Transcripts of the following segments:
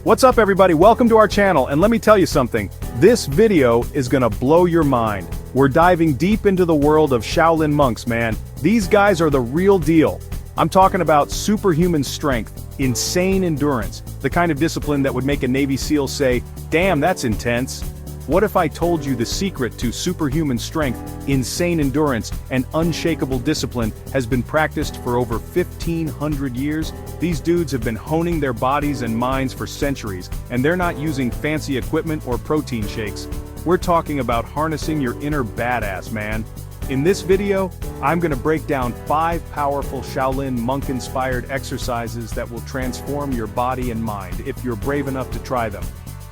What's up everybody, welcome to our channel, and let me tell you something. This video is gonna blow your mind. We're diving deep into the world of Shaolin monks, man. These guys are the real deal. I'm talking about superhuman strength, insane endurance, the kind of discipline that would make a Navy SEAL say, damn, that's intense. What if I told you the secret to superhuman strength, insane endurance, and unshakable discipline has been practiced for over 1,500 years? These dudes have been honing their bodies and minds for centuries, and they're not using fancy equipment or protein shakes. We're talking about harnessing your inner badass, man. In this video, I'm gonna break down 5 powerful Shaolin monk-inspired exercises that will transform your body and mind if you're brave enough to try them.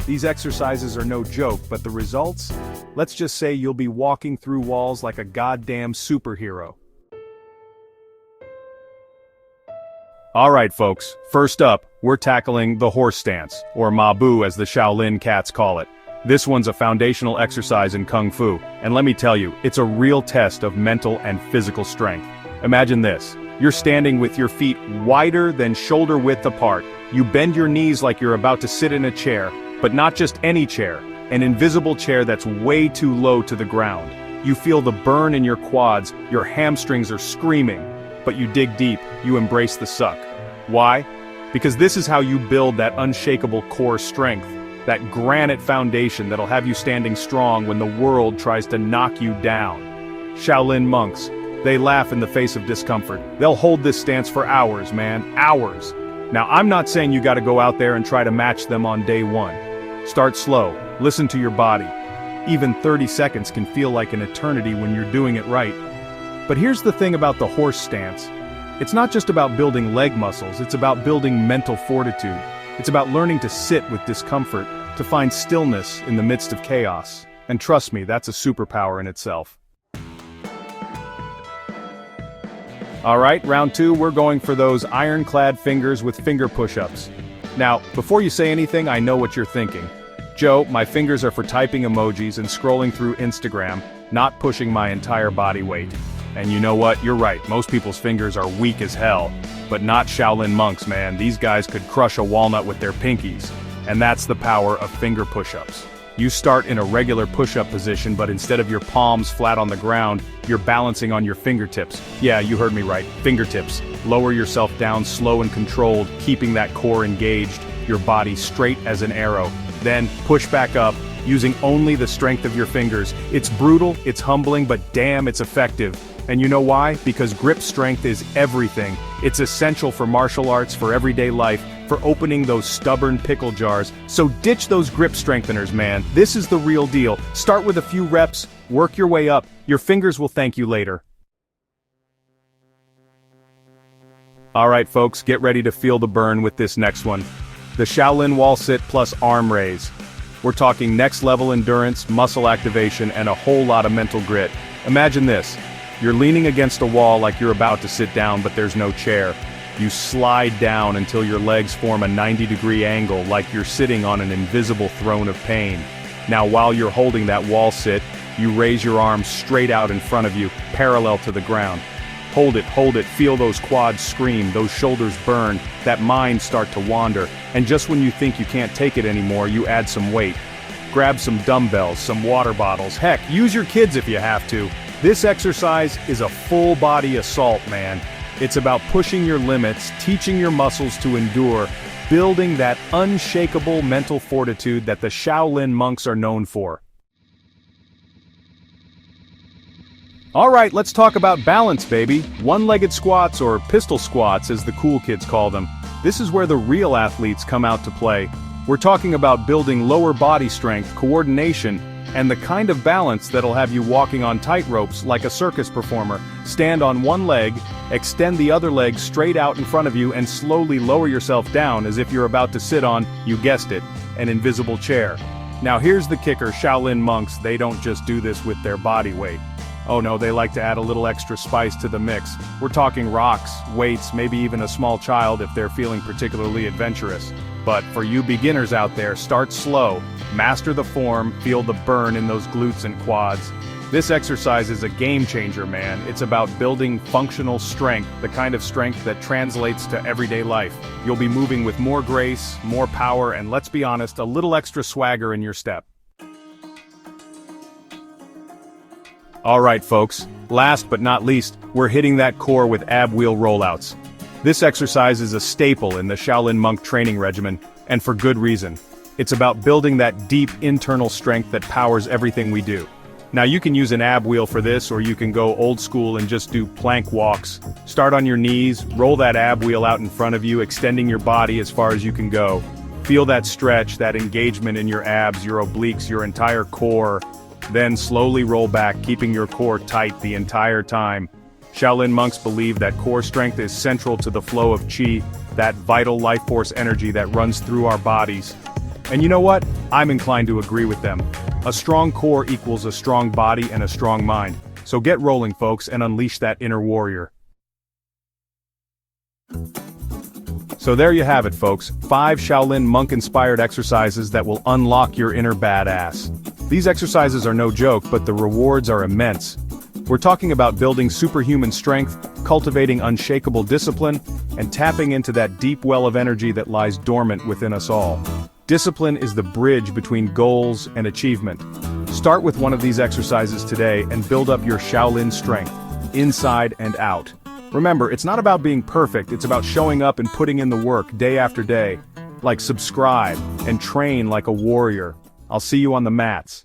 These exercises are no joke, but the results? Let's just say you'll be walking through walls like a goddamn superhero. Alright folks, first up, we're tackling the horse stance, or Ma Bu as the Shaolin cats call it. This one's a foundational exercise in Kung Fu, and let me tell you, it's a real test of mental and physical strength. Imagine this. You're standing with your feet wider than shoulder width apart. You bend your knees like you're about to sit in a chair. But not just any chair, an invisible chair that's way too low to the ground. You feel the burn in your quads, your hamstrings are screaming. But you dig deep, you embrace the suck. Why? Because this is how you build that unshakable core strength, that granite foundation that'll have you standing strong when the world tries to knock you down. Shaolin monks, they laugh in the face of discomfort. They'll hold this stance for hours, man, hours. Now I'm not saying you gotta go out there and try to match them on day one. Start slow, listen to your body. Even 30 seconds can feel like an eternity when you're doing it right. But here's the thing about the horse stance. It's not just about building leg muscles, it's about building mental fortitude. It's about learning to sit with discomfort, to find stillness in the midst of chaos. And trust me, that's a superpower in itself. Alright, round 2, we're going for those ironclad fingers with finger push-ups. Now, before you say anything, I know what you're thinking. Joe, my fingers are for typing emojis and scrolling through Instagram, not pushing my entire body weight. And you know what? You're right, most people's fingers are weak as hell. But not Shaolin monks, man. These guys could crush a walnut with their pinkies. And that's the power of finger push-ups. You start in a regular push-up position, but instead of your palms flat on the ground, you're balancing on your fingertips. Yeah, you heard me right, fingertips. Lower yourself down slow and controlled, keeping that core engaged, your body straight as an arrow. Then, push back up, using only the strength of your fingers. It's brutal, it's humbling, but damn, it's effective. And you know why? Because grip strength is everything. It's essential for martial arts, for everyday life, for opening those stubborn pickle jars. So ditch those grip strengtheners, man. This is the real deal. Start with a few reps, work your way up. Your fingers will thank you later. Alright folks, get ready to feel the burn with this next one. The Shaolin Wallsit plus Arm Raise. We're talking next level endurance, muscle activation, and a whole lot of mental grit. Imagine this. You're leaning against a wall like you're about to sit down, but there's no chair. You slide down until your legs form a 90-degree angle like you're sitting on an invisible throne of pain. Now while you're holding that wall sit, you raise your arms straight out in front of you, parallel to the ground. Hold it, feel those quads scream, those shoulders burn, that mind start to wander, and just when you think you can't take it anymore, you add some weight. Grab some dumbbells, some water bottles, heck, use your kids if you have to. This exercise is a full-body assault, man. It's about pushing your limits, teaching your muscles to endure, building that unshakable mental fortitude that the Shaolin monks are known for. Alright, let's talk about balance, baby. One-legged squats, or pistol squats as the cool kids call them. This is where the real athletes come out to play. We're talking about building lower body strength, coordination, and the kind of balance that'll have you walking on tight ropes like a circus performer. Stand on one leg, extend the other leg straight out in front of you, and slowly lower yourself down as if you're about to sit on, you guessed it, an invisible chair. Now here's the kicker, Shaolin monks, they don't just do this with their body weight. Oh no, they like to add a little extra spice to the mix. We're talking rocks, weights, maybe even a small child if they're feeling particularly adventurous. But for you beginners out there, start slow, master the form, feel the burn in those glutes and quads. This exercise is a game changer, man. It's about building functional strength, the kind of strength that translates to everyday life. You'll be moving with more grace, more power, and let's be honest, a little extra swagger in your step. Alright folks, last but not least, we're hitting that core with ab wheel rollouts. This exercise is a staple in the Shaolin monk training regimen, and for good reason. It's about building that deep internal strength that powers everything we do. Now you can use an ab wheel for this, or you can go old school and just do plank walks. Start on your knees, roll that ab wheel out in front of you, extending your body as far as you can go. Feel that stretch, that engagement in your abs, your obliques, your entire core. Then slowly roll back, keeping your core tight the entire time. Shaolin monks believe that core strength is central to the flow of qi, that vital life force energy that runs through our bodies. And you know what? I'm inclined to agree with them. A strong core equals a strong body and a strong mind. So get rolling, folks, and unleash that inner warrior. So there you have it, folks. 5 Shaolin monk-inspired exercises that will unlock your inner badass. These exercises are no joke, but the rewards are immense. We're talking about building superhuman strength, cultivating unshakable discipline, and tapping into that deep well of energy that lies dormant within us all. Discipline is the bridge between goals and achievement. Start with one of these exercises today and build up your Shaolin strength, inside and out. Remember, it's not about being perfect, it's about showing up and putting in the work day after day. Like subscribe and train like a warrior. I'll see you on the mats.